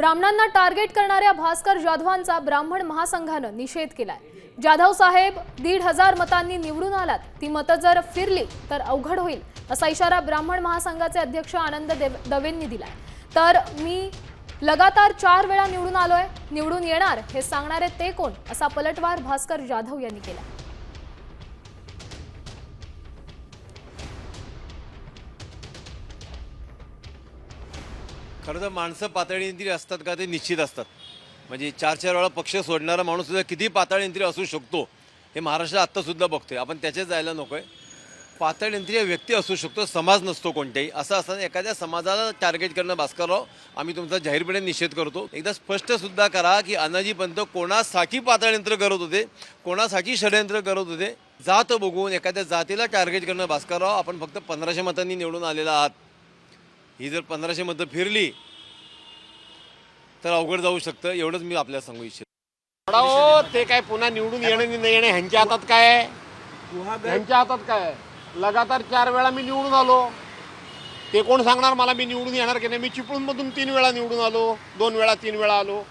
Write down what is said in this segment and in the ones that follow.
ब्राह्मणांना टार्गेट करणाऱ्या भास्कर जाधवांचा ब्राह्मण महासंघानं निषेध केलाय। जाधव साहेब 1,500 मतांनी निवडून आलात, ती मतं जर फिरली तर अवघड होईल असा इशारा ब्राह्मण महासंघाचे अध्यक्ष आनंद दवेंनी दिलाय। तर मी लगातार 4 वेळा निवडून आलोय, निवडून येणार हे सांगणारे ते कोण असा पलटवार भास्कर जाधव यांनी केला। खरं तर माणसं पातळींतरी असतात का ते निश्चित असतात। म्हणजे 4-4 वेळा पक्ष सोडणारा माणूस सुद्धा किती पातळींतरी असू शकतो हे महाराष्ट्रात आत्ता सुद्धा बघतोय आपण। त्याचे जायला नकोय। पातळींतरी व्यक्ती असू शकतो, समाज नसतो कोणत्याही। असं असताना एखाद्या समाजाला टार्गेट करणं भास्करराव, आम्ही तुमचा जाहीरपणे निषेध करतो। एकदा स्पष्ट सुद्धा करा की अनाजी पंत कोणासाठी पातळींत्र करत होते, कोणासाठी षडयंत्र करत होते। जात बघून एखाद्या जातीला टार्गेट करणं भास्करराव, आपण फक्त 1500 मतांनी निवडून आलेला आहात। ही जर 1500 मतं फिरली तर अवघड जाऊ शकतं, एवढंच मी आपल्याला सांगू इच्छितो। ते काय पुन्हा निवडून येणं नाही येणं ह्यांच्या हातात काय आहे? ह्यांच्या हातात काय आहे? लगातार 4 वेळा मी निवडून आलो, ते कोण सांगणार मला मी निवडून येणार की नाही? मी चिपळूणमधून 3 वेळा निवडून आलो, 2 वेळा 3 वेळा आलो।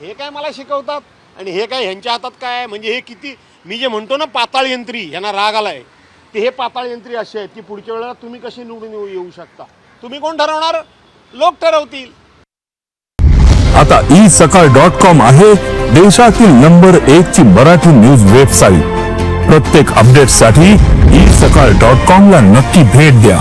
हे काय मला शिकवतात? आणि हे काय ह्यांच्या हातात काय आहे? म्हणजे हे किती, मी जे म्हणतो ना पाताळ यंत्री, ह्यांना राग आलाय, ते हे पाताळ यंत्री असे आहेत की पुढच्या वेळेला तुम्ही कशी निवडून येऊ शकता? तुम्ही कोण ठरवणार? लोक ठरवतील। आता isakal.com आहे देशातील नंबर 1 ची मराठी न्यूज वेबसाईट। प्रत्येक अपडेटसाठी isakal.com ला नक्की भेट द्या।